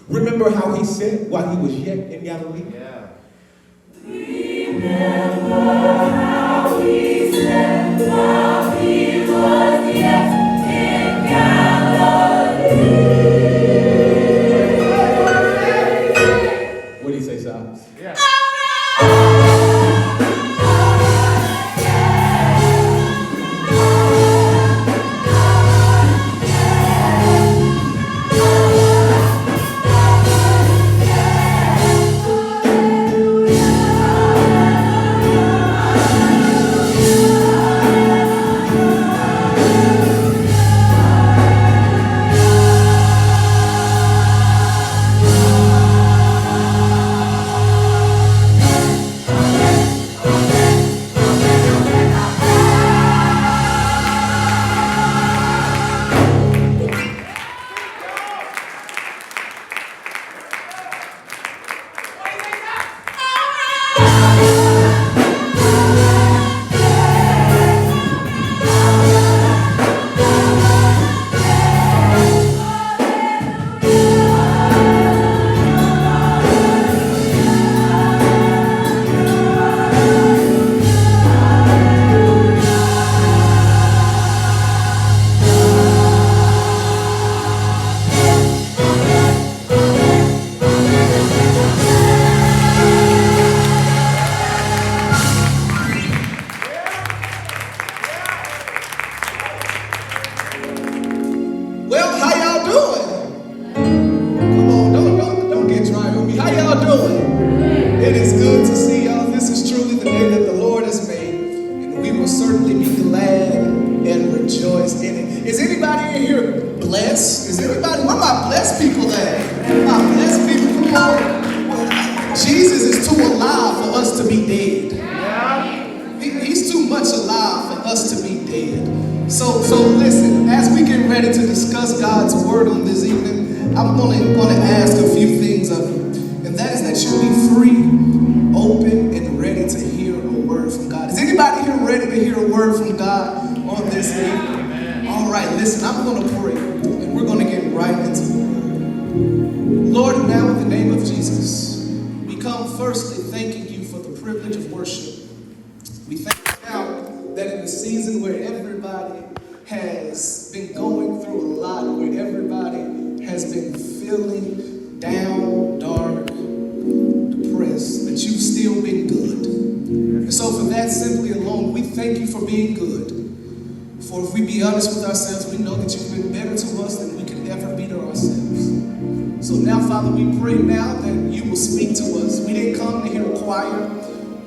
Remember how he said while he was yet in Galilee? Yeah. Remember how he said while he was yet in Galilee. What did he say, Silas? Yeah. Well, how y'all doing? Come on, don't get dry on me. How y'all doing? It is good to see y'all. This is truly the day that the Lord has made, and we will certainly be glad and rejoice in it. Is anybody in here blessed? Is anybody? Where my blessed people at? My blessed people, come on. Jesus is too alive for us to be dead. He's too much alive for us to be dead. So listen, as we get ready to discuss God's word on this evening, I'm going to ask a few things of you. And that is that you be free, open, and ready to hear a word from God. Is anybody here ready to hear a word from God on this evening? All right, listen, I'm going to pray, and we're going to get right into the word. of Jesus, we come firstly thanking you for the privilege of worship. We thank you now that in the season where everybody has been going through a lot, where everybody has been feeling down, dark, depressed, that you've still been good. And so for that simply alone, we thank you for being good. For if we be honest with ourselves, we know that you've been better to us than we could ever be to ourselves. So now, Father, we pray now that you will speak to us. We didn't come to hear a choir.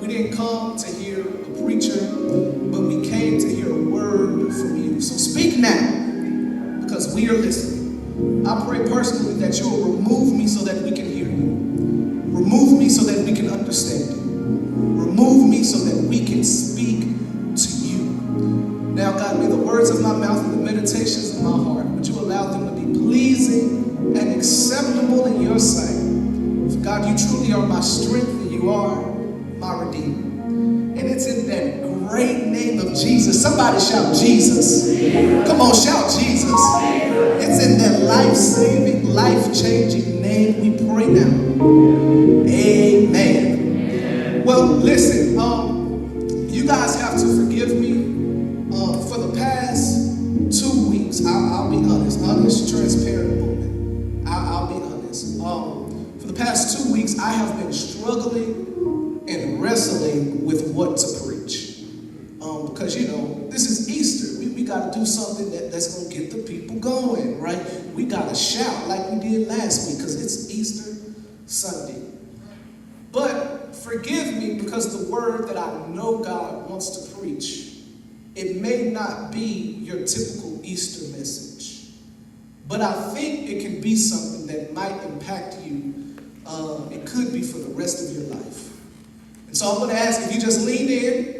We didn't come to hear a preacher, but we came to hear a word from you. So speak now, because we are listening. I pray personally that you will remove me so that we can hear you. Remove me so that we can understand you. Remove me so that we can speak to you. Now, God, may the words of my mouth and the meditations of my heart, would you allow them to be pleasing and acceptable in your sight? For God, you truly are my strength and you are my redeemer. And it's in that great name of Jesus. Somebody shout Jesus. Come on, shout Jesus. It's in that life-saving, life-changing name we pray now. Amen. Well, listen, you guys have to forgive me. For the past 2 weeks, I'll be honest, transparent moment. I'll be honest. For the past 2 weeks, I have been struggling and wrestling with what to preach. Because, this is Easter. We got to do something that's going to get the people going, right? We got to shout like we did last week because it's Easter Sunday. But forgive me because the word that I know God wants to preach, it may not be your typical Easter message, but I think it can be something that might impact you. It could be for the rest of your life. And so I'm going to ask if you just lean in.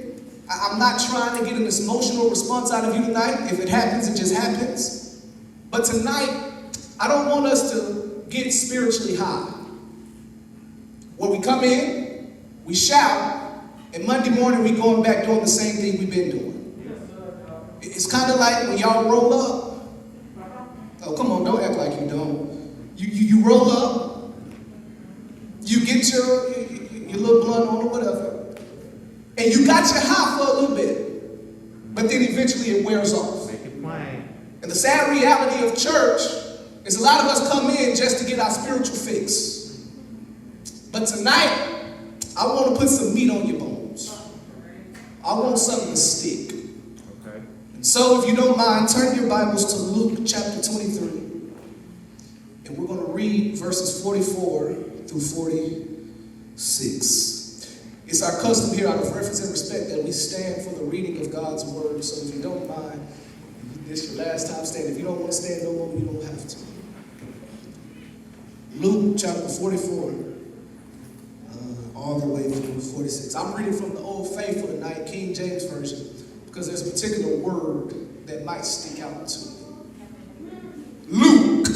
I'm not trying to get an emotional response out of you tonight. If it happens, it just happens. But tonight, I don't want us to get spiritually high. Where we come in, we shout, and Monday morning we going back doing the same thing we've been doing. It's kind of like when y'all roll up. Oh, come on, don't act like you don't. You roll up, you get your little blunt on or whatever, and you got your high for a little bit, but then eventually it wears off. Make it plain. And the sad reality of church is a lot of us come in just to get our spiritual fix. But tonight, I want to put some meat on your bones. I want something to stick. So if you don't mind, turn your Bibles to Luke chapter 23. And we're going to read verses 44 through 46. It's our custom here out of reverence and respect that we stand for the reading of God's word. So if you don't mind, this is your last time standing. If you don't want to stand no more, you don't have to. Luke chapter 44, all the way through 46. I'm reading from the Old Faithful tonight, King James Version, because there's a particular word that might stick out to me. Luke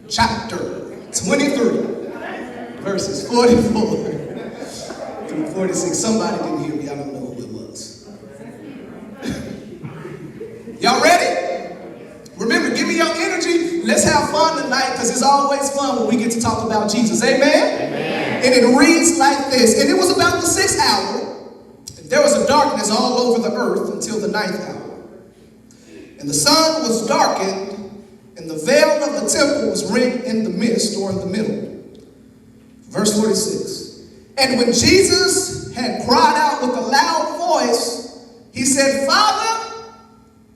chapter 23, verses 44 through 46. Somebody didn't hear me. I don't know who it was. Y'all ready? Remember, give me your energy. Let's have fun tonight because it's always fun when we get to talk about Jesus. Amen? Amen. And it reads like this. And it was about the 6th hour. There was a darkness all over the earth until the 9th hour. And the sun was darkened, and the veil of the temple was rent in the midst, or in the middle. Verse 46. And when Jesus had cried out with a loud voice, he said, Father,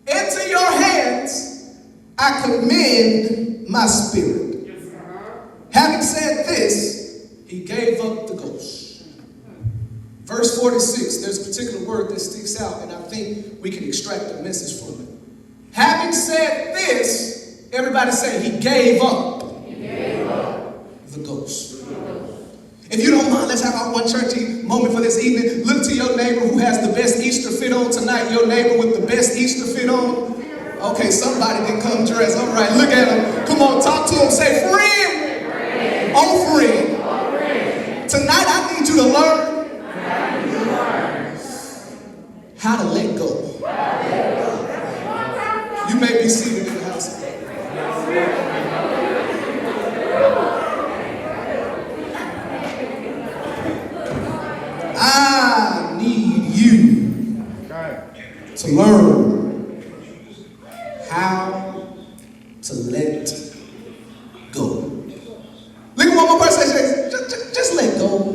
into your hands I commend my spirit. Yes, having said this, he gave up the ghost. Verse 46, there's a particular word that sticks out, and I think we can extract a message from it. Having said this, everybody say, he gave up, the ghost. If you don't mind, let's have our one churchy moment for this evening. Look to your neighbor who has the best Easter fit on tonight, your neighbor with the best Easter fit on. Okay, somebody didn't come dressed. All right, look at him. Come on, talk to him. Say, friend. Oh, friend. Tonight I need you to learn how to let go. You may be seated in the house. to learn how to let go. Look at one more person says, just let go.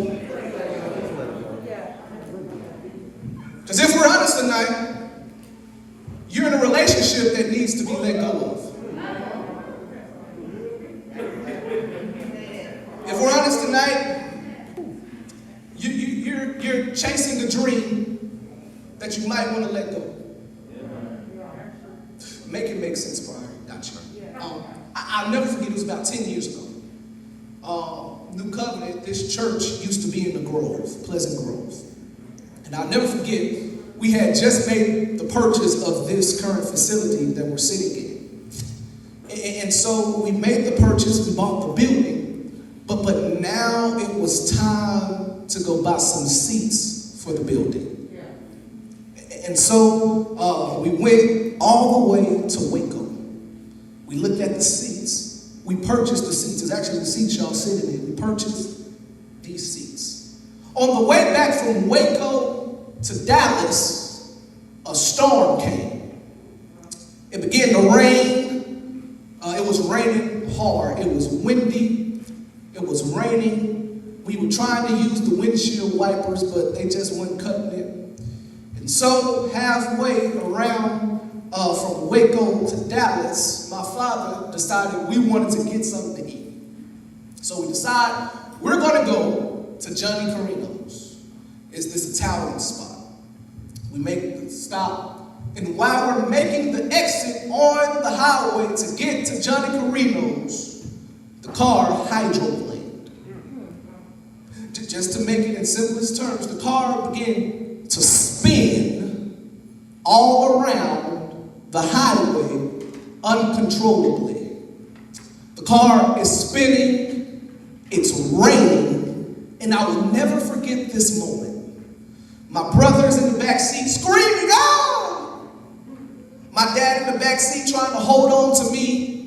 Because if we're honest tonight, you're in a relationship that needs to be let go of. If we're honest tonight, you're chasing a dream that you might want to let go. Make it make sense, Brian. Got you. I'll never forget, it was about 10 years ago. New Covenant, this church used to be in the Grove, Pleasant Grove. And I'll never forget, we had just made the purchase of this current facility that we're sitting in. And so we made the purchase, we bought the building, but now it was time to go buy some seats for the building. And so we went all the way to Waco. We looked at the seats. We purchased the seats. It's actually the seats y'all sitting in. We purchased these seats. On the way back from Waco to Dallas, a storm came. It began to rain. It was raining hard. It was windy. It was raining. We were trying to use the windshield wipers, but they just weren't cutting it. And so halfway around from Waco to Dallas, my father decided we wanted to get something to eat. So we decided we're going to go to Johnny Carino's. It's this Italian spot. We make the stop, and while we're making the exit on the highway to get to Johnny Carino's, the car hydroplaned. Just to make it in simplest terms, the car began to spin all around the highway uncontrollably. The car is spinning, it's raining, and I will never forget this moment. My brother's in the back seat screaming, "Ah!" My dad in the back seat trying to hold on to me.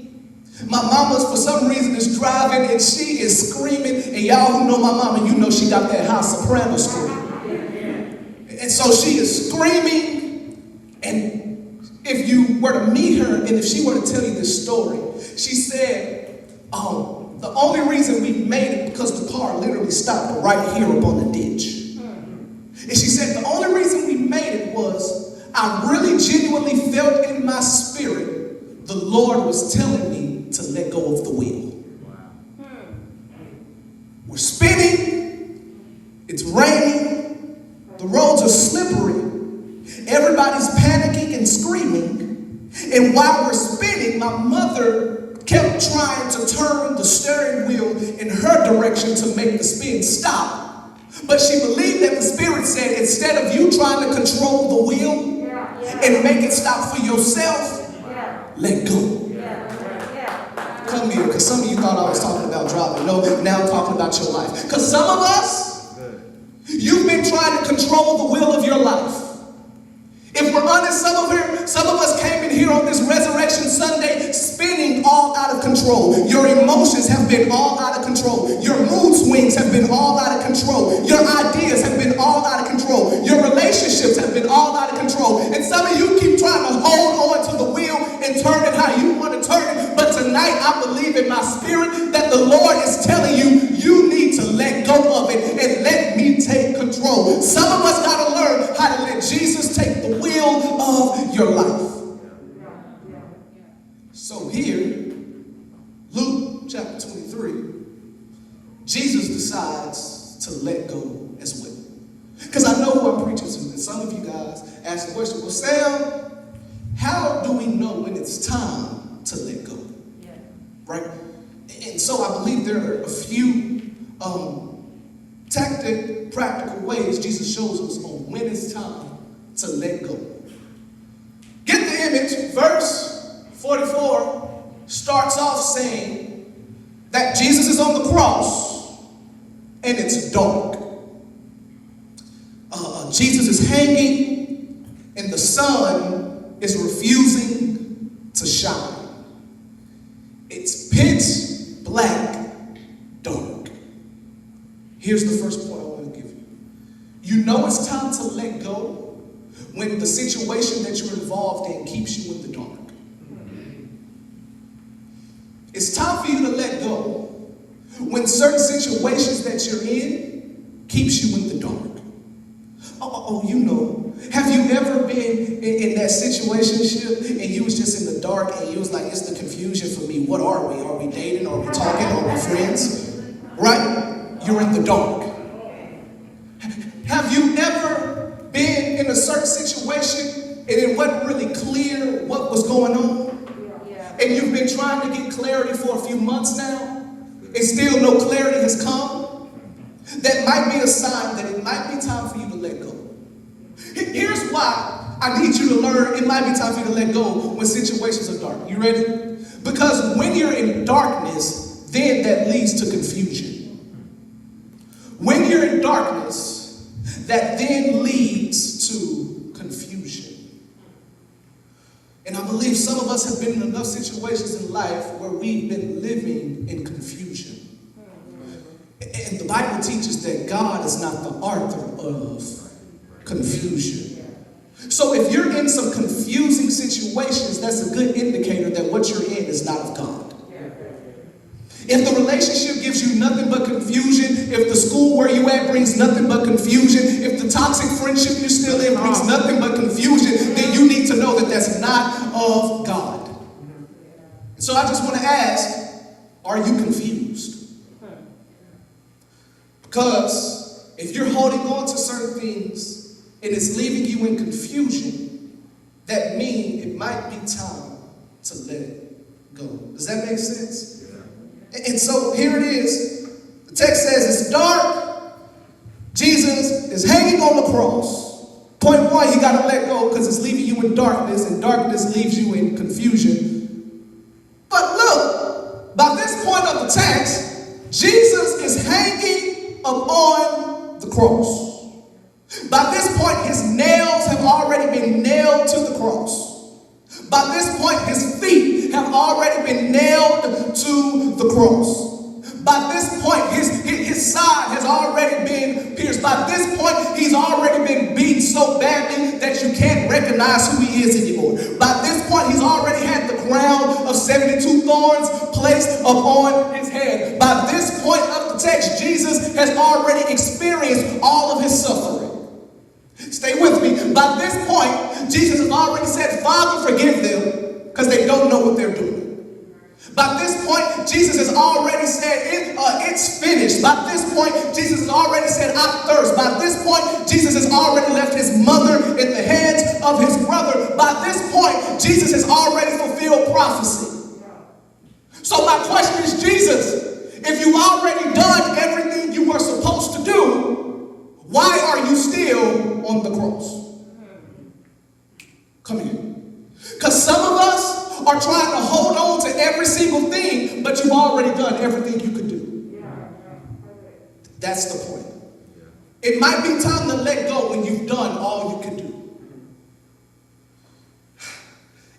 My mama's, for some reason, is driving and she is screaming. And y'all who know my mama, you know she got that high soprano scream. And so she is screaming. And if you were to meet her, and if she were to tell you this story, she said, the only reason we made it because the car literally stopped right here up on the ditch. And she said, the only reason we made it was I really genuinely felt in my spirit the Lord was telling me to let go of the wheel. Wow. We're spinning. It's raining. The roads are slippery. Everybody's panicking and screaming. And while we're spinning, my mother kept trying to turn the steering wheel in her direction to make the spin stop. But she believed that the Spirit said, instead of you trying to control the wheel and make it stop for yourself, let go. Come here, because some of you thought I was talking about driving. No, now I'm talking about your life. Because some of us, you've been trying to control the wheel of your life. If we're honest, some of us came in here on this Resurrection Sunday spinning all out of control. Your emotions have been all out of control. Your mood swings have been all out of control. Your ideas have been all out of control. Your relationships have been all out of control. And some of you keep trying to hold on to the wheel and turn it how you want to turn it. But tonight I believe in my spirit that the Lord is telling you, you need to let go of it and let me take control. Some of us got to learn how to let Jesus take the wheel of your life. So here, Luke chapter 23, Jesus decides to let go as well. Because I know who I'm preaching to, and some of you guys ask the question, well, Sam, how do we know when it's time to let go? Yeah. Right? And so I believe there are a few tactic, practical ways Jesus shows us on when it's time to let go. Get the image. Verse 44 starts off saying that Jesus is on the cross and it's dark. Jesus is hanging and the sun is refusing to shine. It's pitch black dark. Here's the first point I want to give you. You know it's time to let go when the situation that you're involved in keeps you in the dark. It's time for you to let go when certain situations that you're in keeps you in the dark. You know, have you ever been in that situationship and you was just in the dark and you was like, it's the confusion for me. What are we? Are we dating? Are we talking? Are we friends? Right? You're in the dark. Have you ever been in a certain situation and it wasn't really clear what was going on? And you've been trying to get clarity for a few months now and still no clarity has come? That might be a sign that it might be time for you to let go. Here's why I need you to learn it might be time for you to let go when situations are dark. You ready? Because when you're in darkness, then that leads to confusion. When you're in darkness, that then leads to confusion. And I believe some of us have been in enough situations in life where we've been living in confusion. And the Bible teaches that God is not the author of confusion. So if you're in some confusing situations, that's a good indicator that what you're in is not of God. If the relationship gives you nothing but confusion, if the school where you at brings nothing but confusion, if the toxic friendship you're still in brings nothing but confusion, then you need to know that that's not of God. So I just want to ask, are you confused? Because if you're holding on to certain things and it's leaving you in confusion, that means it might be time to let it go. Does that make sense? And so here it is. The text says it's dark. Jesus is hanging on the cross. Point one, you got to let go because it's leaving you in darkness, and darkness leaves you in confusion. But look, by this point of the text, Jesus is hanging upon the cross. By this point, his nails have already been nailed to the cross. By this point, his feet have already been nailed to the cross. By this point, his side has already been pierced. By this point, he's already been beaten so badly that you can't recognize who he is anymore. By this point, he's already had the crown of 72 thorns placed upon his head. By this point of the text, Jesus has already experienced all of his suffering. Stay with me. By this point, Jesus has already said, Father, forgive them, because they don't know what they're doing. By this point, Jesus has already said, it's finished. By this point, Jesus has already said, I thirst. By this point, Jesus has already left his mother in the hands of his brother. By this point, Jesus has already fulfilled prophecy. So my question is, Jesus, if you've already done everything you were supposed to do, why are you still on the cross? Come here. Because some of us are trying to hold on to every single thing, but you've already done everything you could do. That's the point. It might be time to let go when you've done all you can do.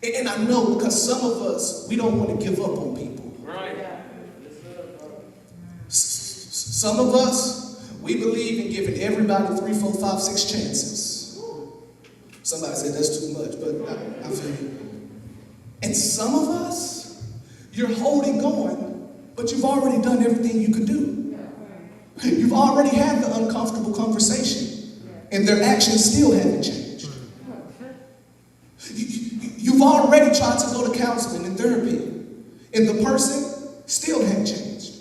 And I know because some of us, we don't want to give up on people. Some of us, we believe in giving everybody 3, 4, 5, 6 chances. Somebody said that's too much, but I feel you. And some of us, you're holding on, but you've already done everything you could do. You've already had the uncomfortable conversation, and their actions still haven't changed. You've already tried to go to counseling and therapy, and the person still hadn't changed.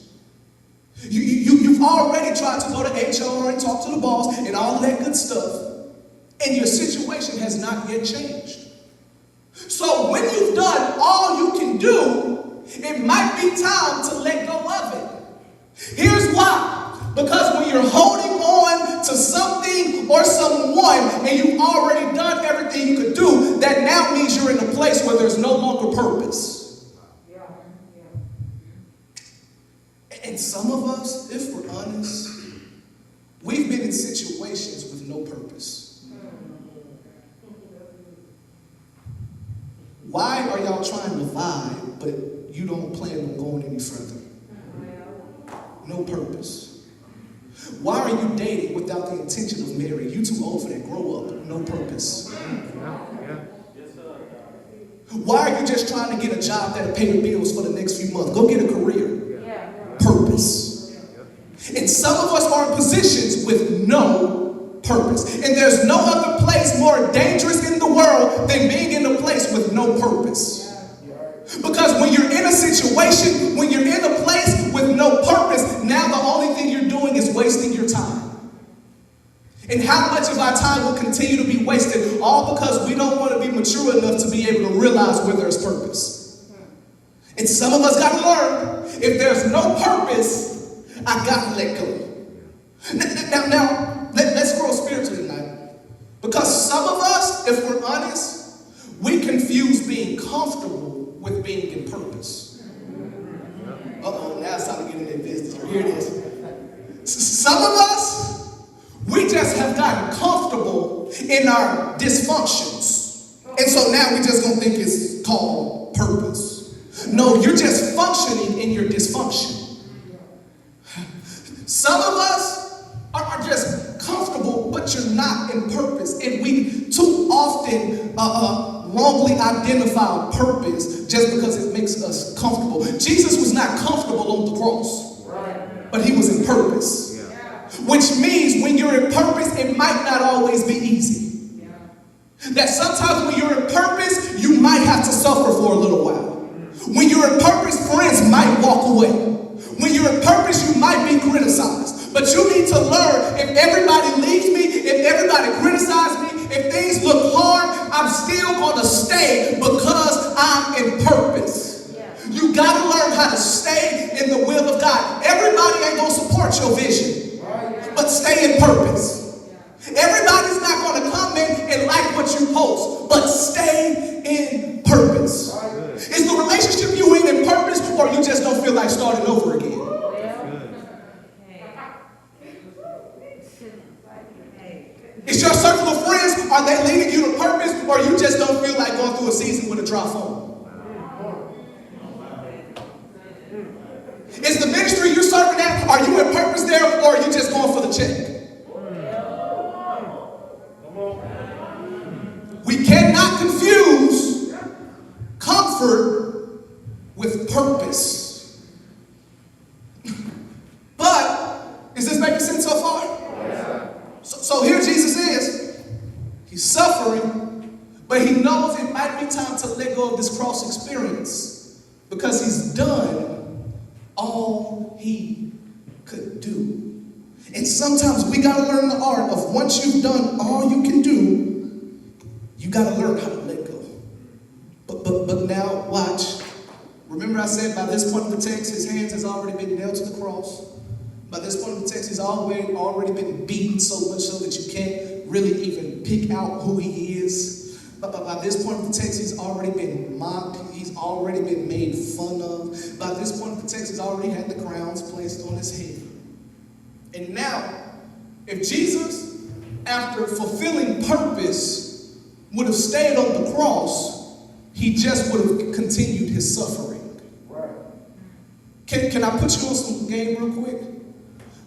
You've already tried to go to HR and talk to the boss and all of that good stuff, and your situation has not yet changed. So when you've done all you can do, it might be time to let go of it. Here's why. Because when you're holding on to something or someone and you've already done everything you could do, that now means you're in a place where there's no longer purpose. And some of us, if we're honest, we've been in situations with no purpose. Why are y'all trying to vibe, but you don't plan on going any further? No purpose. Why are you dating without the intention of marrying? You too old for that. Grow up. No purpose. Why are you just trying to get a job that'll pay the bills for the next few months? Go get a career. Purpose. And some of us are in positions with no purpose. And there's no other place more dangerous in the world than being in a place with no purpose. Because when you're in a situation, when you're in a place with no purpose, now the only thing you're doing is wasting your time. And how much of our time will continue to be wasted, all because we don't want to be mature enough to be able to realize where there's purpose. And some of us got to learn, if there's no purpose, I got to let go. Now, let's grow spiritually tonight. Because some of us, if we're honest, we confuse being comfortable with being in purpose. Uh-oh, now it's time to get in their business. Here it is. Some of us, we just have gotten comfortable in our dysfunctions. And so now we just gonna think it's called purpose. No, you're just functioning in your dysfunction. Some of us are just comfortable, but you're not in purpose. And we too often wrongly identify purpose just because it makes us comfortable. Jesus was not comfortable on the cross, but he was in purpose. Which means when you're in purpose, it might not always be easy. That sometimes when you're in purpose, you might have to suffer for a little while. When you're in purpose, friends might walk away. When you're in purpose, you might be criticized. But you need to learn, if everybody leaves me, if everybody criticizes me, if things look hard, I'm still going to stay because I'm in purpose. You got to learn how to stay in the will of God. Everybody ain't going to support your vision. But stay in purpose. Everybody's not going to come in and like what you post, but stay in purpose. Is the relationship you in purpose, or you just don't feel like starting over again? Is your circle of friends, are they leading you to purpose, or you just don't feel like going through a season with a dry phone? Is the ministry you're serving at, are you in purpose there, or are you just going for the check? We cannot confuse comfort with purpose. But, is this making sense so far? So here Jesus is. He's suffering, but he knows it might be time to let go of this cross experience because he's done all he could do. And sometimes we got to learn the art of once you've done all you can do, you got to learn how to let go. But now watch. Remember I said by this point in the text, his hands has already been nailed to the cross. By this point in the text, he's already been beaten so much so that you can't really even pick out who he is. But by this point in the text, he's already been mocked. He's already been made fun of. By this point in the text, he's already had the crowns placed on his head. And now, if Jesus, after fulfilling purpose, would have stayed on the cross, he just would have continued his suffering. Can I put you on some game real quick?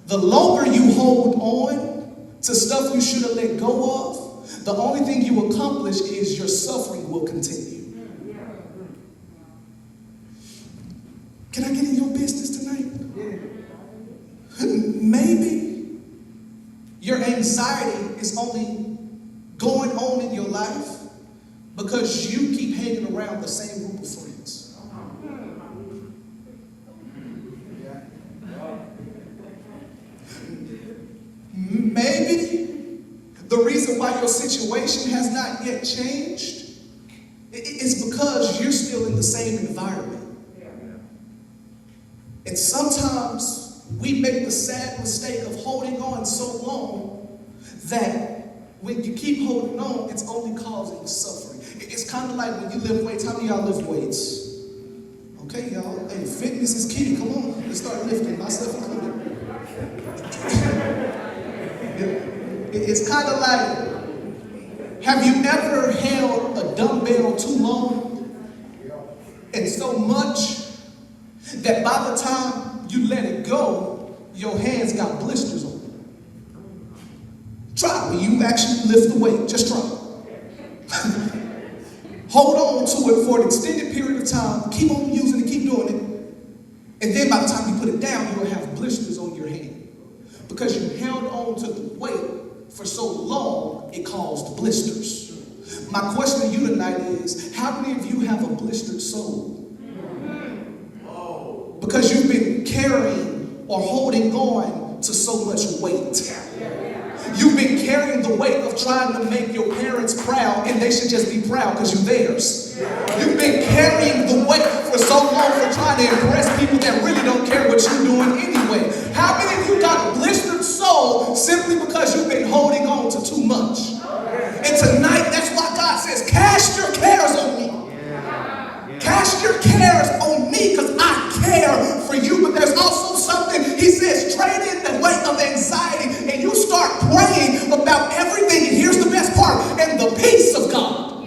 The longer you hold on to stuff you should have let go of, the only thing you accomplish is your suffering will continue. Can I get in your business tonight? Maybe your anxiety is only going on in your life because you keep hanging around the same group of friends. Maybe the reason why your situation has not yet changed is because you're still in the same environment. And sometimes we make the sad mistake of holding on so long that when you keep holding on, it's only causing suffering. It's kind of like when you lift weights. How many of y'all lift weights? Okay, y'all. Hey, fitness is key. Come on, let's start lifting. Myself included. It's kind of like, have you ever held a dumbbell too long and so much that by the time you let it go, your hands got blisters on them? actually lift the weight. Just try. Hold on to it for an extended period of time. Keep on using it, keep doing it. And then by the time you put it down, you will have blisters on your hand. Because you held on to the weight for so long, it caused blisters. My question to you tonight is, how many of you have a blistered soul? Because you've been carrying or holding on to so much weight. You've been carrying the weight of trying to make your parents proud, and they should just be proud because you're theirs. You've been carrying the weight for so long for trying to impress people that really don't care what you're doing anyway. How many of you got a blistered soul simply because you've been holding on to too much? And tonight, that's why God says, cast your cares on me. Cast your cares on me because I care for you. But there's also something, he says, trade in the weight of anxiety and you start praying about everything. And here's the best part, and the peace of God,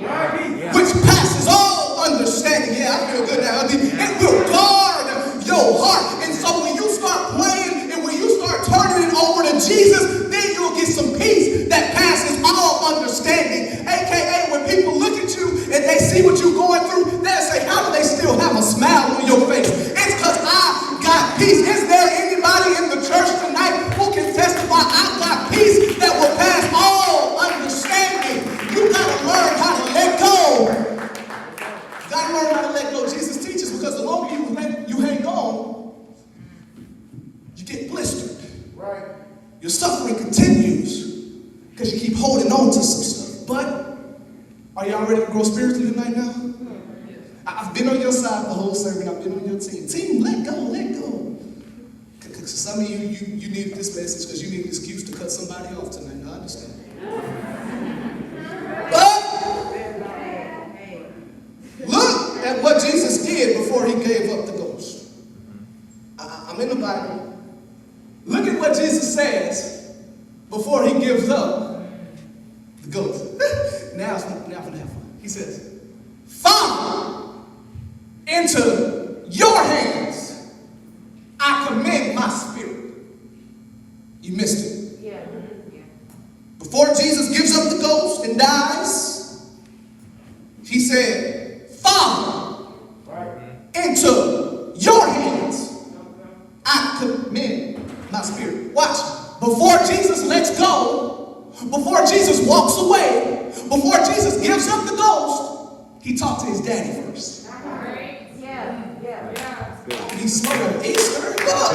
which passes all understanding. Yeah, I feel good now. It will guard your heart. And so when you start praying and when you start turning it over to Jesus, then you'll get some peace that passes all understanding. AKA when people look at you and they see what you're going through, they'll say, how do they still have a smile on your face? It's because I got peace. Is there anybody in the church tonight who can testify, I got peace that will pass all understanding? You got to learn how to let go. You got to learn how to let go. Jesus teaches, because the longer you hang on, you get blistered. Right. Your suffering continues because you keep holding on to some stuff. But are y'all ready to grow spiritually tonight now? I've been on your side the whole sermon. I've been on your team. Team, let go, let go. Because some of you needed this message because you need an excuse to cut somebody off tonight. I understand. But look at what Jesus did before he gave up the ghost. I'm in the Bible. Look at what Jesus says before he gives up the ghost. Now it's going to have fun. He says, Father, into your hands I commend my spirit. You missed it. Yeah. Before Jesus gives up the ghost and dies, he said, Father, into your hands I commend my spirit. Watch. Before Jesus lets go, before Jesus walks away, before Jesus gives up the ghost, he talked to his daddy first. He's slow. He's stirred up.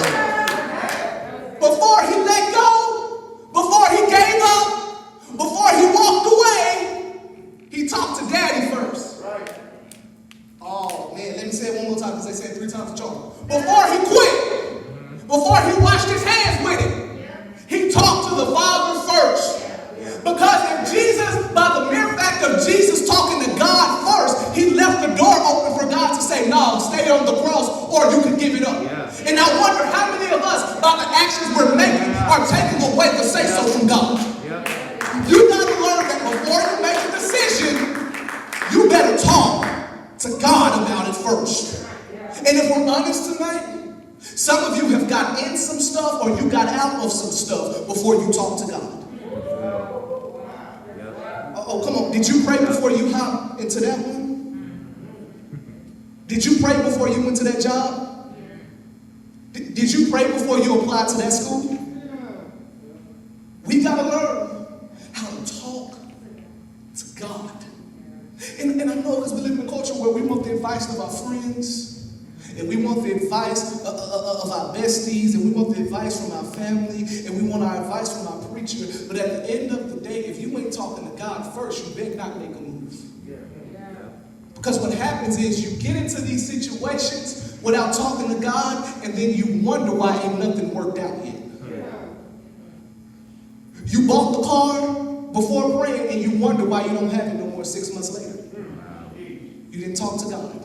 Before he let go, before he gave up, before he walked away, he talked to daddy first. Oh man, let me say it one more time because they said it 3 times the charm. Before he quit, before he washed his hands with it, he talked to the Father first. Because if Jesus, by the mere fact of Jesus talking to God first, he left the door open for God to say, no, stay on the cross or you can give it up. And I wonder how many of us, by the actions we're making, are taking away the say-so from God. You got to learn that before you make a decision, you better talk to God about it first. And if we're honest tonight, some of you have got in some stuff or you got out of some stuff before you talk to God. Oh, come on. Did you pray before you hopped into that one? Did you pray before you went to that job? Did you pray before you applied to that school? We got to learn how to talk to God. And I know because we live in a culture where we want the advice of our friends, and we want the advice of our besties, and we want the advice from our family, and we want our advice from our preacher. But at the end of the day, if you ain't talking to God first, you better not make a move. Because what happens is you get into these situations without talking to God, and then you wonder why ain't nothing worked out yet. You bought the car before praying, and you wonder why you don't have it no more 6 months later. You didn't talk to God.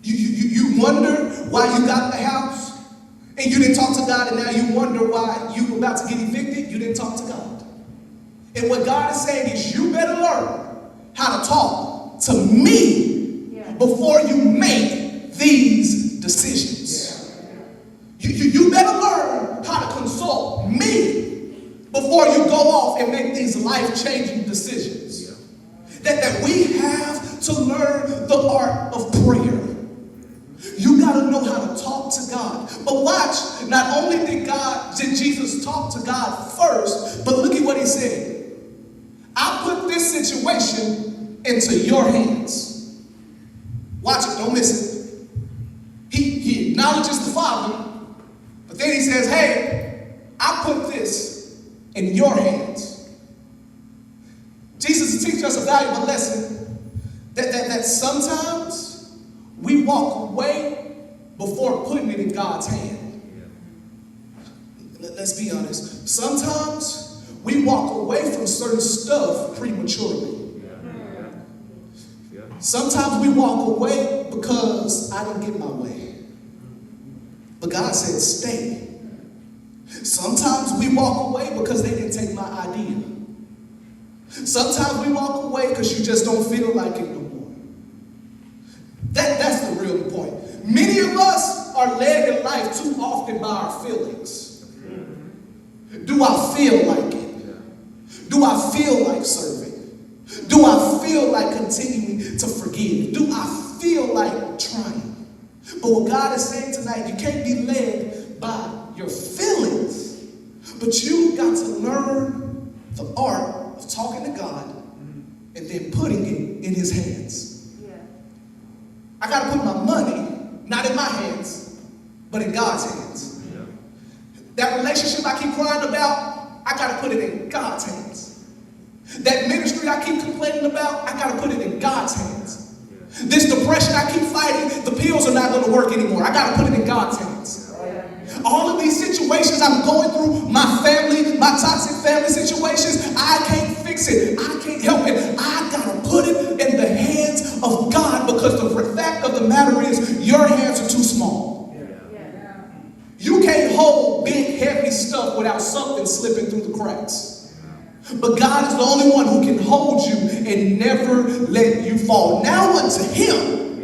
You wonder why you got the house, and you didn't talk to God, and now you wonder why you were about to get evicted. You didn't talk to God. And what God is saying is you better learn how to talk to me before you make these decisions. You better learn how to consult me before you go off and make these life-changing decisions. That we have to learn the art of prayer. You got to know how to talk to God. But watch, not only did Jesus talk to God first, but look at what he said. I put this situation into your hands. Watch it, don't miss it. He acknowledges the Father, but then he says, hey, I put this in your hands. Jesus teaches us a valuable lesson that sometimes we walk away before putting it in God's hand. Let's be honest. Sometimes we walk away from certain stuff prematurely. Sometimes we walk away because I didn't get my way. But God said, stay. Sometimes we walk away because they didn't take my idea. Sometimes we walk away because you just don't feel like it no more. That's the real point. Many of us are led in life too often by our feelings. Do I feel like it? Do I feel like serving? Do I feel like continuing to forgive? Do I feel like trying? But what God is saying tonight, you can't be led by your feelings, but you got to learn the art of talking to God and then putting it in his hands. I got to put my money, not in my hands, but in God's hands. That relationship I keep crying about, I got to put it in God's hands. That ministry I keep complaining about, I got to put it in God's hands. This depression I keep fighting, the pills are not going to work anymore. I got to put it in God's hands. All of these situations I'm going through, my family, my toxic family situations, I can't fix it. I can't help it. I got to put it in the hands of God, because the fact of the matter is your hands are too small. You can't hold big, heavy stuff without something slipping through the cracks. But God is the only one who can hold you and never let you fall. Now unto him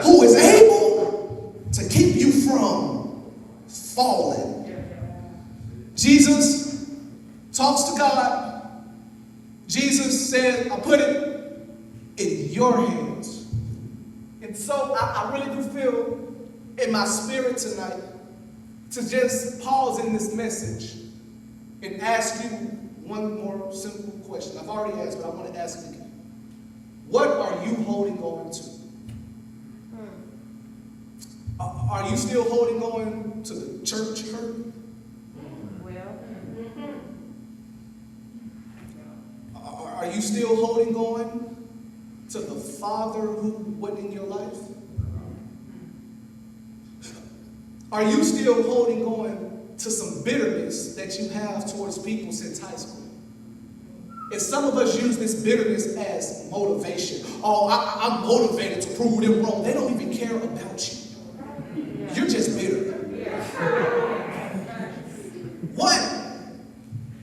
who is able to keep you from falling. Jesus talks to God. Jesus said, I put it in your hands. And so I really do feel in my spirit tonight to just pause in this message and ask you one more simple question. I've already asked, but I want to ask it again. What are you holding on to? Are you still holding on to the church hurt? Are you still holding on to the father who wasn't in your life? Are you still holding on to some bitterness that you have towards people since high school? And some of us use this bitterness as motivation. Oh, I'm motivated to prove them wrong. They don't even care about you. You're just bitter. What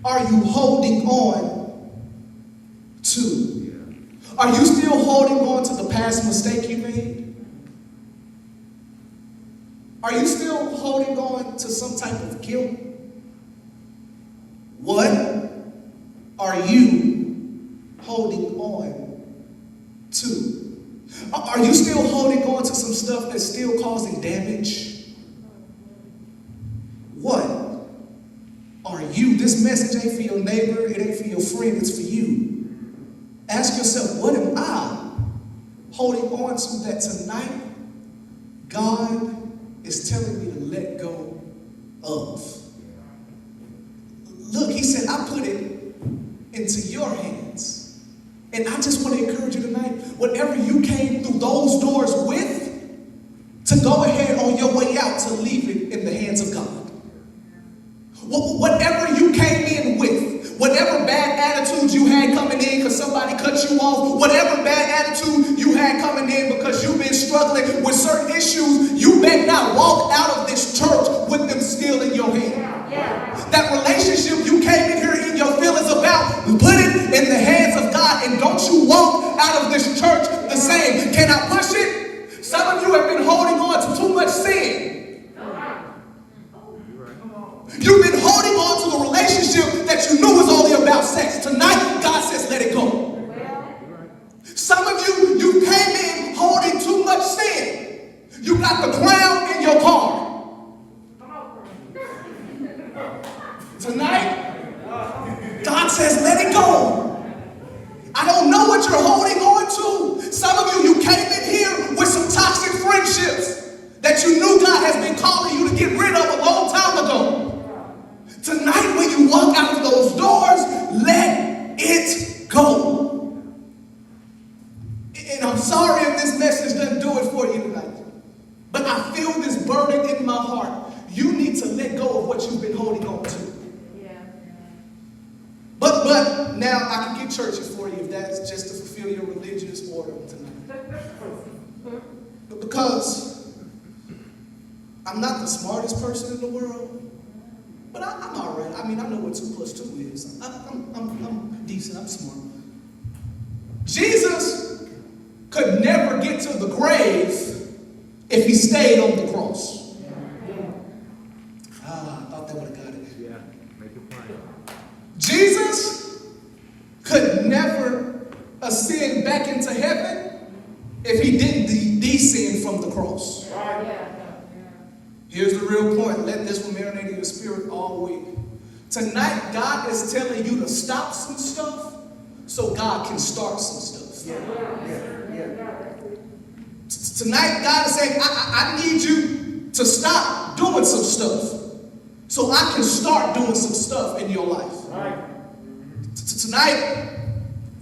are you holding on to? Are you still holding on to the past mistake you made? Are you still holding on to some type of guilt? What are you holding on to? Are you still holding on to some stuff that's still causing damage? What are you? This message ain't for your neighbor, it ain't for your friend, it's for you. Ask yourself, what am I holding on to that tonight God is telling me to let go of? Look, he said, I put it into your hands. And I just want to encourage you tonight, whatever you came through those doors with, to go ahead on your way out to leave it in the hands of God. Whatever you came in with, whatever bad attitudes you had coming in because somebody cut you off, whatever bad attitude you had coming in because you've been struggling with certain issues, you better not walk out of this church with them still in your hand. That relationship you came in here in your feelings about, put it in the hands of God, and don't you walk out of this church the same. Can I push it? Some of you have been holding on to too much sin. You've been holding on to the relationship that you sex. Tonight, God says, let it go. Some of you, you came in holding too much sin. You got the crown in your car. Tonight, God says, let it go. I don't know what you're holding on to. Some of you, you came in here with some toxic friendships that you knew God has been calling you to get rid of a long time ago. Tonight, when you walk out of those doors, let it go. And I'm sorry if this message doesn't do it for you tonight, but I feel this burden in my heart. You need to let go of what you've been holding on to. But now I can get churchy for you if that's just to fulfill your religious order tonight. But because I'm not the smartest person in the world, but I'm all right. I mean, I know what 2 plus 2 is. I'm decent. I'm smart. Jesus could never get to the grave if he stayed on the cross. I thought that would have got it. Yeah, make it plain. Jesus could never ascend back into heaven if he didn't descend from the cross. Here's the real point. Let this one marinate in your spirit all week. Tonight, God is telling you to stop some stuff so God can start some stuff. Tonight, God is saying, I need you to stop doing some stuff so I can start doing some stuff in your life. Tonight,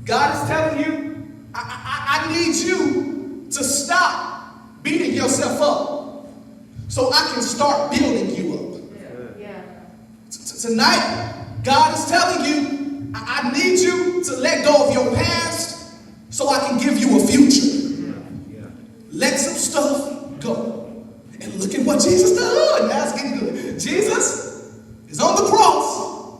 God is telling you, I need you to stop beating yourself up so I can start building you up. Tonight, God is telling you, I need you to let go of your past so I can give you a future. Let some stuff go. And look at what Jesus does. Oh, now it's getting good. Jesus is on the cross,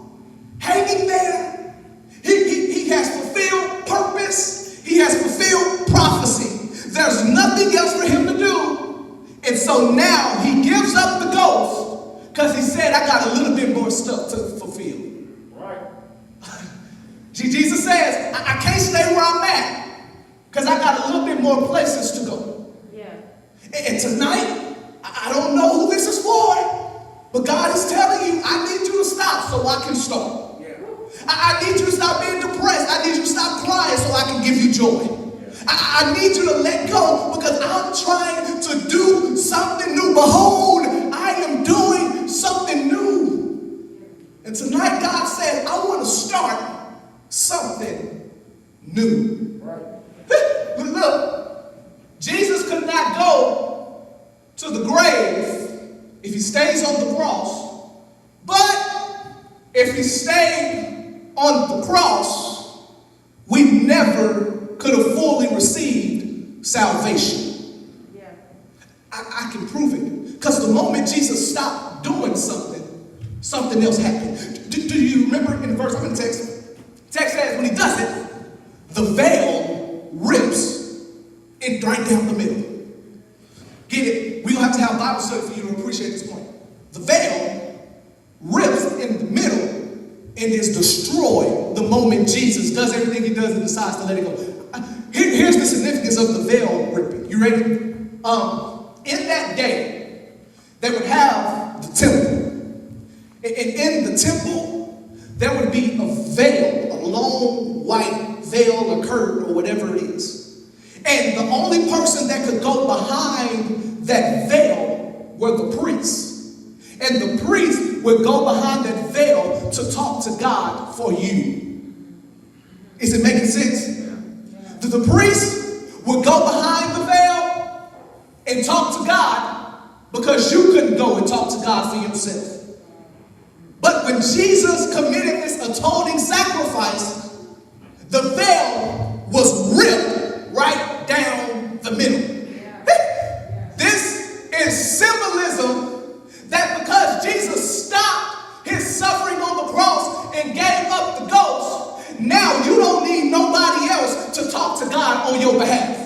hanging there. He has fulfilled purpose. He has fulfilled prophecy. There's nothing else for him to do. And so now he gives up the ghost because he said, I got a little bit more stuff to fulfill. Right. Jesus says, I can't stay where I'm at because I got a little bit more places to go. And tonight, I don't know who this is for, but God is telling you, I need you to stop so I can start. I need you to stop being depressed. I need you to stop crying so I can give you joy. I need you to let go because I'm trying to do something new. Behold, I am doing something new. And tonight, God said, I want to start something new. Look. Jesus could not go to the grave if he stays on the cross. But if he stayed on the cross, we never could have fully received salvation. I can prove it. Because the moment Jesus stopped doing something, something else happened. Do you remember in the verse, I'm in the text? The text says when he does it, the veil rips. It right down the middle. Get it? We don't have to have Bible study for you to appreciate this point. The veil rips in the middle and is destroyed the moment Jesus does everything he does and decides to let it go. Here's the significance of the veil ripping. You ready? In that day, they would have the temple. And in the temple, there would be a veil, a long white veil or curtain or whatever it is. And the only person that could go behind that veil were the priests. And the priest would go behind that veil to talk to God for you. Is it making sense? The priest would go behind the veil and talk to God because you couldn't go and talk to God for yourself. But when Jesus committed this atoning sacrifice, the veil was ripped right down the middle. This is symbolism that because Jesus stopped his suffering on the cross and gave up the ghost, now you don't need nobody else to talk to God on your behalf.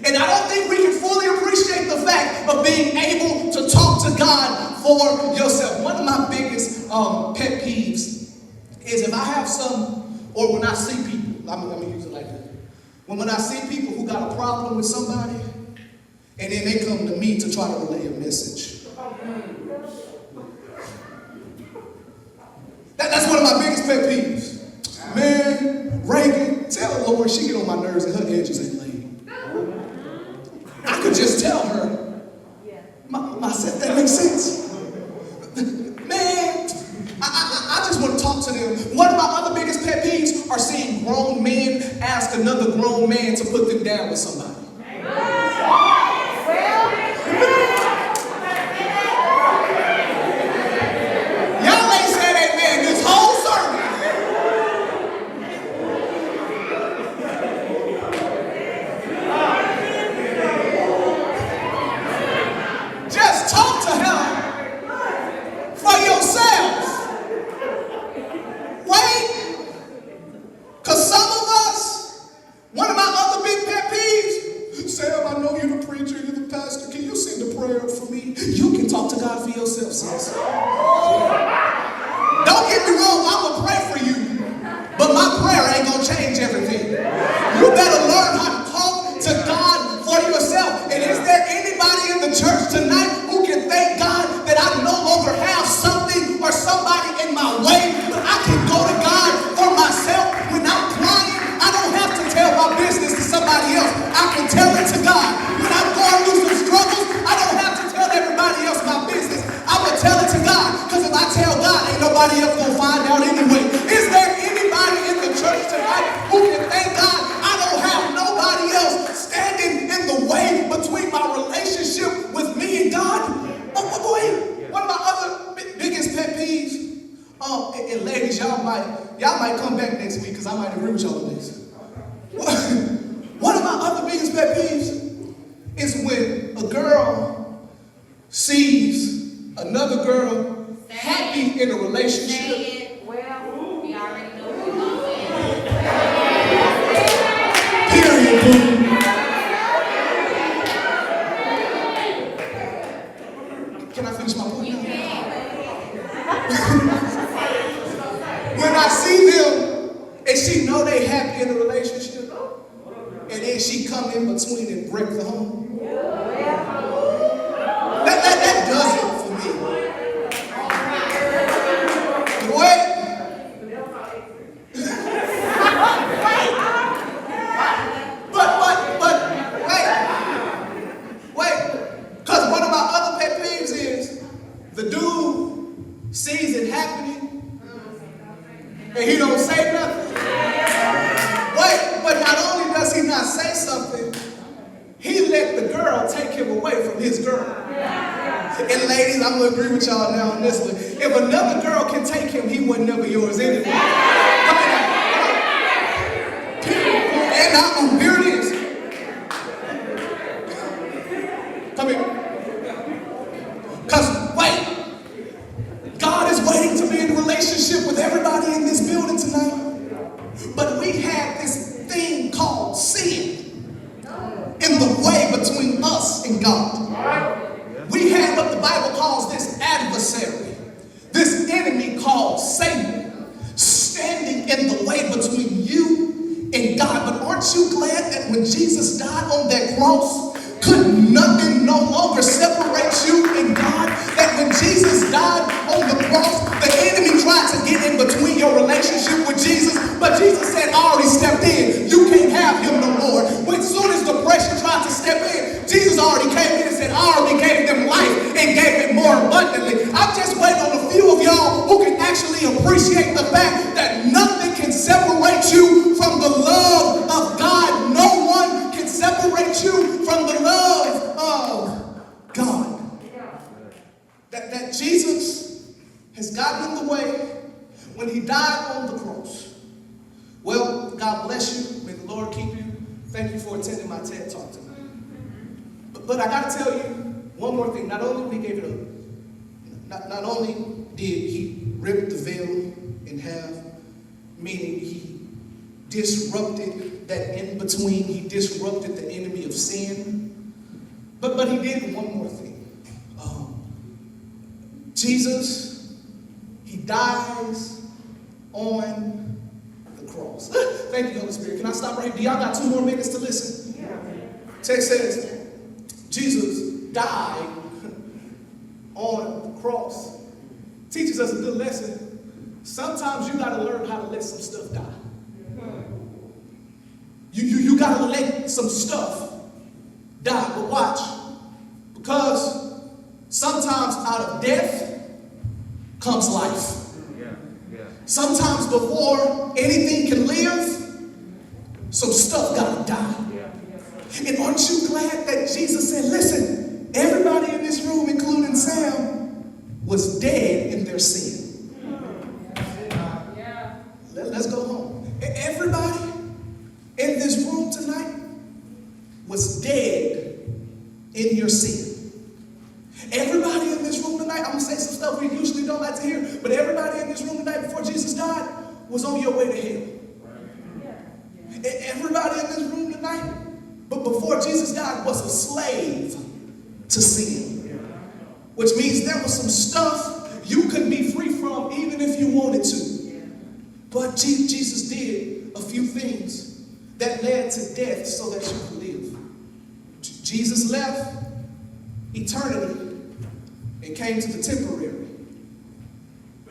And I don't think we can fully appreciate the fact of being able to talk to God for yourself. One of my biggest pet peeves is if I have some, or when I see people, let me use it like that. When I see people who got a problem with somebody, and then they come to me to try to relay a message. That's one of my biggest pet peeves. Man, Reagan, tell Lord she get on my nerves and her edges ain't laid. I could just tell her, myself, that makes sense. Man, I just want to talk to them. One of my other biggest pet peeves are seeing grown men ask another grown man to put them down with somebody. Y'all ain't said amen this whole sermon. Just talk to him for yourselves. Wait, because some of us, one of my other big pet peeves, Sam, I know you're the preacher, you're the pastor. Can you send a prayer for me? You can talk to God for yourself, sis. Don't get me wrong, I'm going to pray for you. But my prayer ain't going to change everything. You better learn how to talk to God for yourself. And is there anybody in the church tonight who can thank God that I no longer have something or somebody in my way, but I can go to God for myself without crying? I don't have to tell my business to somebody else. I can tell it to God. When I'm going through some struggles, I don't have to tell everybody else my business. I'm going to tell it to God, because if I tell God, ain't nobody else going to find out anyway. Is there anybody in the church tonight who can thank God I don't have nobody else standing in the way between my relationship with me and God? One of my other biggest pet peeves, and ladies, y'all might come back next week because I might agree with y'all on this. One of my other biggest pet peeves is when a girl sees another girl happy in a relationship. Well, we already know who's going to Period, boo. Can I finish my point now? When I see them and she know they happy in a relationship, and then she come in between and break the home, that does it for me. What? Wait, because one of my other pet peeves is the dude sees it happening and he don't say nothing. Wait, but not only does he not say something, he let the girl take him away from his girl. And ladies, I'm going to agree with y'all now on this one. If another girl can take him, he was never yours anyway. And I'm here it is. Come here. Because, wait, God is waiting to be in a relationship with everybody in this building tonight. But we have this thing called sin in the way between us and God. We have what the Bible calls this adversary, this enemy called Satan, standing in the way between you and God. But aren't you glad that when Jesus died on that cross, could nothing no longer separate you and God? That when Jesus died on the cross, the enemy tried to get in between your relationship with Jesus, but Jesus said, I already stepped in. You can't have him no more. When soon as depression tried to step in, Jesus already came in and said, I already gave them life and gave it more abundantly. I'm just waiting on a few of y'all who can actually appreciate the fact that nothing can separate you from the love of God. No one can separate you from the love of God. That Jesus has gotten in the way when he died on the cross. Well, God bless you. May the Lord keep you. Thank you for attending my TED Talk tonight. But I got to tell you one more thing. Not only did he give it up, not only did he rip the veil in half, meaning he disrupted that in between, he disrupted the enemy of sin, but he did one more thing. Jesus, he dies on the cross. Thank you, Holy Spirit. Can I stop right here? Do y'all got 2 more minutes to listen? Yeah. Text says, Jesus died on the cross. Teaches us a good lesson. Sometimes you got to learn how to let some stuff die. You got to let some stuff die. But watch. Because sometimes out of death comes life. Sometimes before anything can live, some stuff got to die. And aren't you glad that Jesus said, listen, everybody in this room, including Sam, was dead in their sin. Let's go home. Everybody in this room tonight was dead in your sin. Everybody in this room tonight, I'm going to say some stuff we usually don't like to hear, but everybody in this room tonight before Jesus died was on your way to hell. Everybody in this room tonight, but before Jesus died, was a slave to sin. Which means there was some stuff you couldn't be free from even if you wanted to. But Jesus did a few things that led to death so that you could live. Jesus left eternity and came to the temporary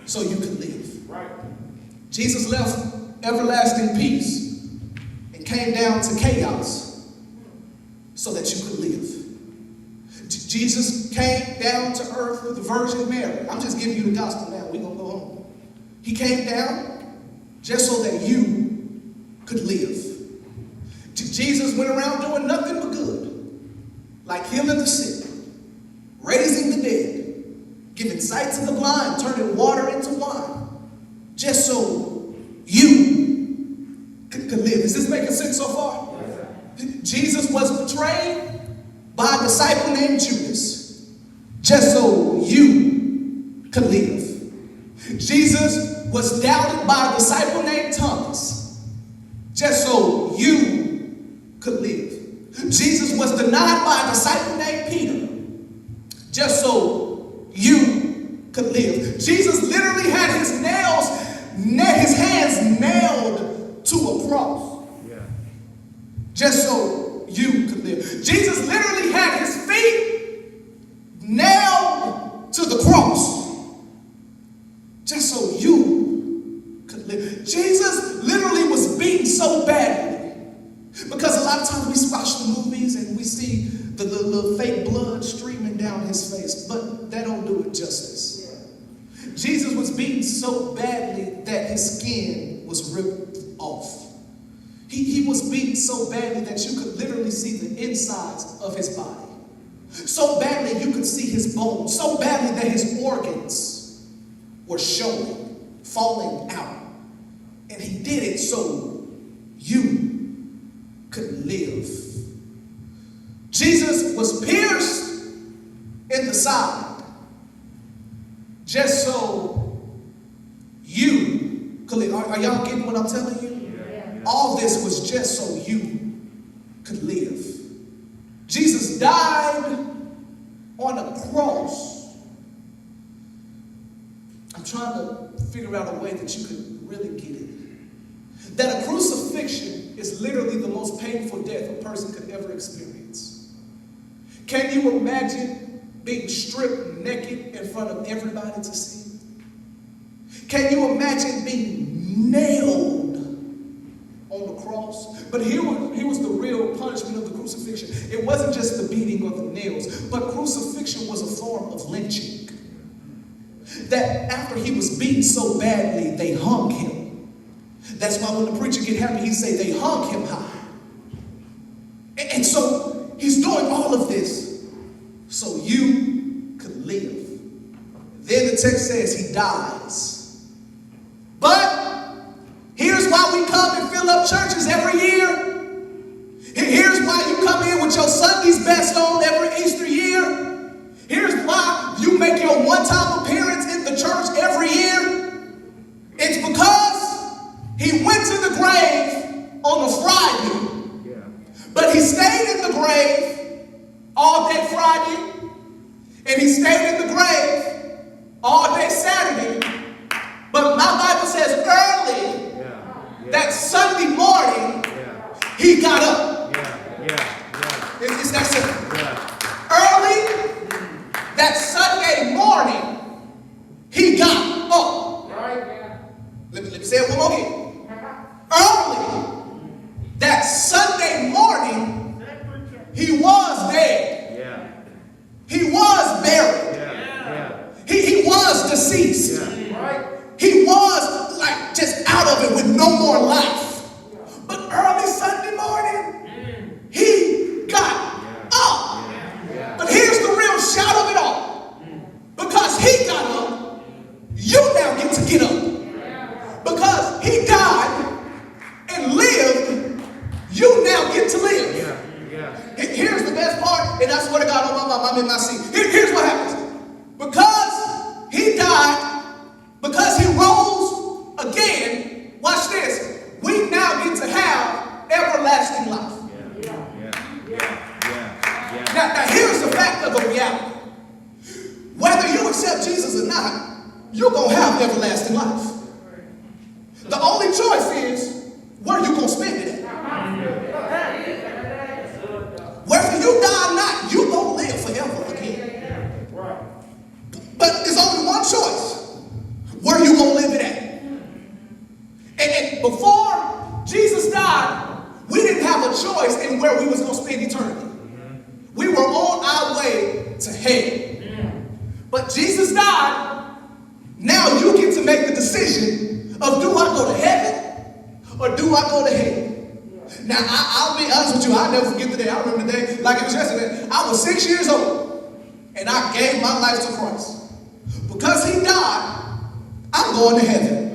so you could live. Right. Jesus left everlasting peace and came down to chaos so that you could live. Jesus came down to earth with the Virgin Mary. I'm just giving you the gospel now. We're going to go home. He came down just so that you could live. Jesus went around doing nothing but good, like healing the sick, raising the dead, giving sight to the blind, turning water into wine, just so you could live. Is this making sense so far? Jesus was betrayed by a disciple named Judas, just so you could live. Jesus was doubted by a disciple named Thomas, just so you could live. Jesus was denied by a disciple named Peter, just so you could live. Jesus literally had his hands nailed to a cross, just so you could live. Jesus literally had his feet nailed to the cross, just so you could live. Jesus literally was beaten so badly, because a lot of times we watch the movies and we see the fake blood streaming down his face, but that don't do it justice. Jesus was beaten so badly that his skin was ripped off. He was beaten so badly that you could literally see the insides of his body. So badly you could see his bones. So badly that his organs were showing, falling out. And he did it so you could live. Jesus was pierced in the side just so you could live. Are y'all getting what I'm telling you? All this was just so you could live. Jesus died on a cross. I'm trying to figure out a way that you could really get it. That a crucifixion is literally the most painful death a person could ever experience. Can you imagine being stripped naked in front of everybody to see? Can you imagine being nailed on the cross? But here was the real punishment of the crucifixion. It wasn't just the beating of the nails, but crucifixion was a form of lynching. That after he was beaten so badly, they hung him. That's why when the preacher get happy, he say they hung him high. And so he's doing all of this so you could live. Then the text says he dies. But here's why we come and fill up churches every year. Here's why you come in with your Sunday's best on every Easter year. Here's why you make your one-time appearance in the church every year. It's because he went to the grave on a Friday, but he stayed in the grave all day Friday, and he stayed in the grave all day Saturday. But my Bible says early that Sunday morning, he got up. It's that simple. Early that Sunday morning, he got up. Let me say it one more again. Early that Sunday morning, he was dead. He was buried. He was deceased. He was like just out of it with no more life. But early Sunday morning, he got up. But here's the real shout of it all. Because he got up, you now get to get up. Because he died and lived, you now get to live. Here's the best part, and I swear to God, on my mom, I'm in my seat. Here's what happens. Because he died, because he rose again, watch this, we now get to have everlasting life. Now here's the fact of the reality. Whether you accept Jesus or not, you're going to have everlasting life. The only choice is where you're going to spend it at. Whether you die or not, you're going to live forever again. But there's only one choice. Where you going to live it at? And before Jesus died, we didn't have a choice in where we was going to spend eternity. We were on our way to hell. But Jesus died. Now you get to make the decision of, do I go to heaven or do I go to hell? Now, I'll be honest with you. I'll never forget the day. I remember the day like it was yesterday. I was 6 years old and I gave my life to Christ. Because he died, I'm going to heaven.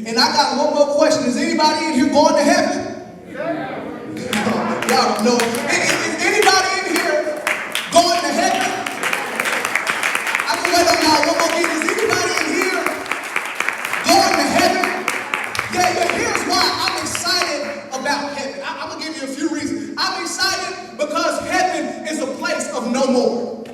And I got one more question. Is anybody in here going to heaven? Y'all don't know. Is anybody in here going to heaven? I can wait on y'all one more again. Is anybody in here going to heaven? Yeah, here's why I'm excited about heaven. I'm going to give you a few reasons. I'm excited because heaven is a place of no more.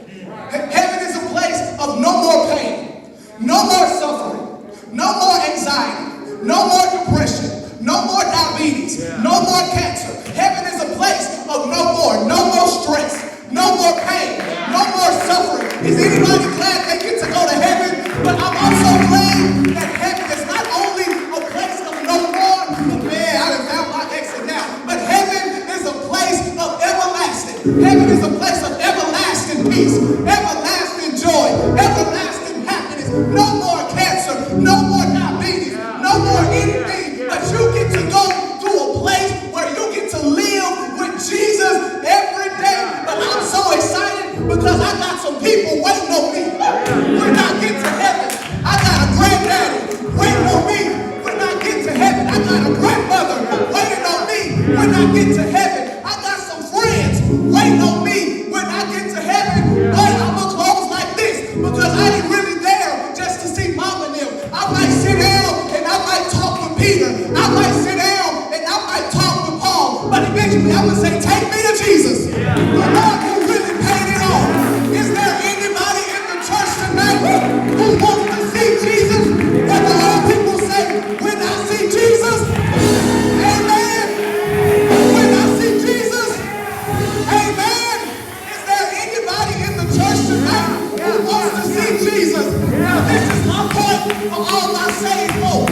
Heaven is a place of no more pain, no more suffering, no more anxiety, no more depression, no more diabetes, no more cancer. Heaven is a place of no more stress, no more pain, no more suffering. Is anybody glad they get to go to heaven? But I'm also glad that heaven is not only a place of no more, but man, I done found my exit now. But heaven is a place of everlasting. Heaven is a place of everlasting peace, everlasting joy, everlasting happiness. No more cancer, no more diabetes, no more anything. But you get to go to a place where you get to live with Jesus every day. But I'm so excited because I got some people waiting on me when I get to heaven. I got a granddaddy waiting on me when I get to heaven. I got a grandmother waiting on me when I get to heaven. I got some friends waiting on me when I get to heaven. But I'm going to close like this because I ain't really there just to see mama and them. I might sit down and I might talk with Peter. I might sit down and I might talk with Paul. But eventually I'm going to say, take me to Jesus. The Lord who really paid it all. Is there anybody in the church tonight who wants to see Jesus? What the old people say, when I see Jesus, amen. When I see Jesus, amen. Is there anybody in the church tonight who wants to see Jesus? Now this is my point for all my saved folk.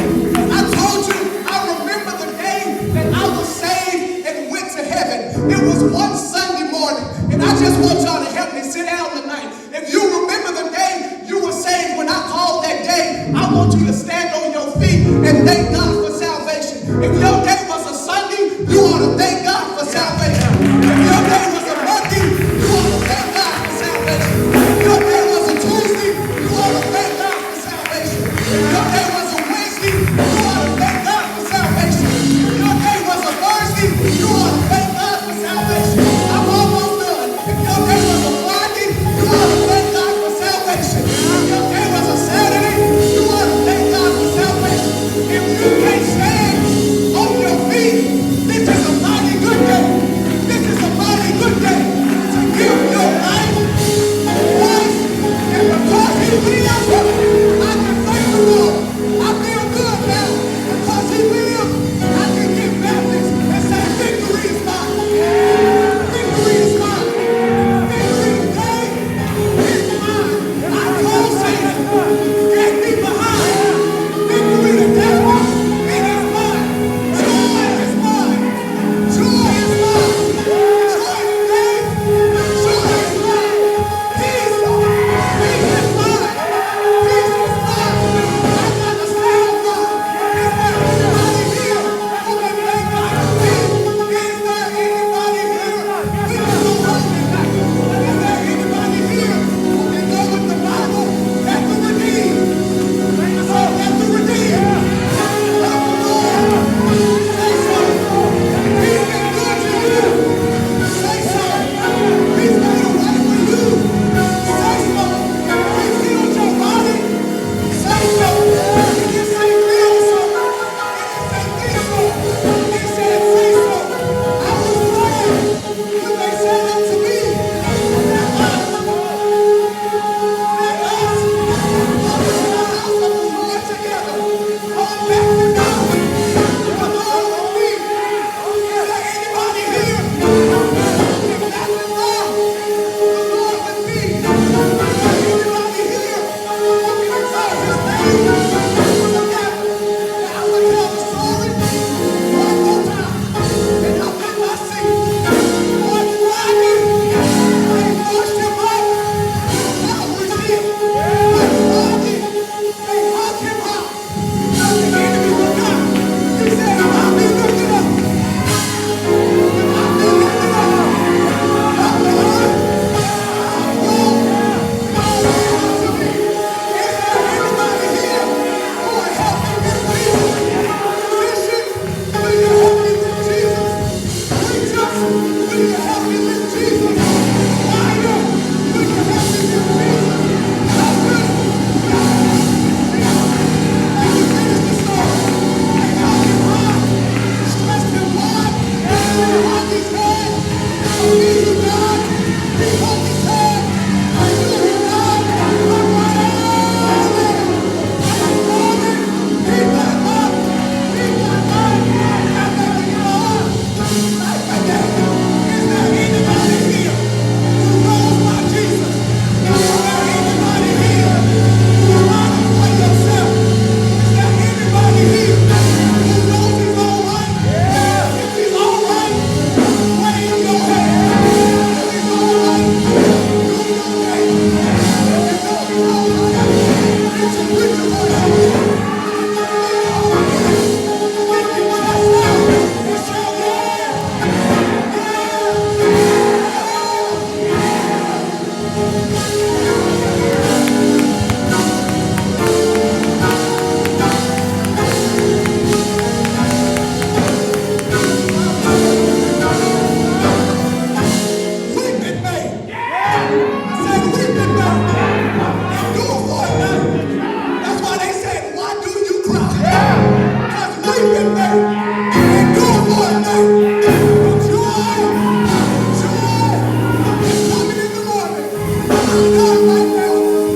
I told you, I remember the day that I was saved and went to heaven. It was one Sunday morning, and I just want y'all to help me sit down tonight. If you remember the day you were saved, when I called that day, I want you to stand on your feet and thank God for salvation. If your day was a Sunday, you ought to thank God for salvation. If your day was a Monday, you ought to thank God for salvation. If your day was a Tuesday, you ought to thank God for salvation. If your day was a Wednesday, you ought to thank God for salvation. If your day was a Thursday, you ought to thank God for salvation. I'm almost done. If your day was a Friday, you ought to thank God for salvation. If your day was a Saturday, you ought to thank God for salvation. If you came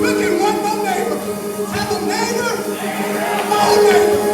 Look at one more neighbor. Tell them, neighbor, oh neighbor.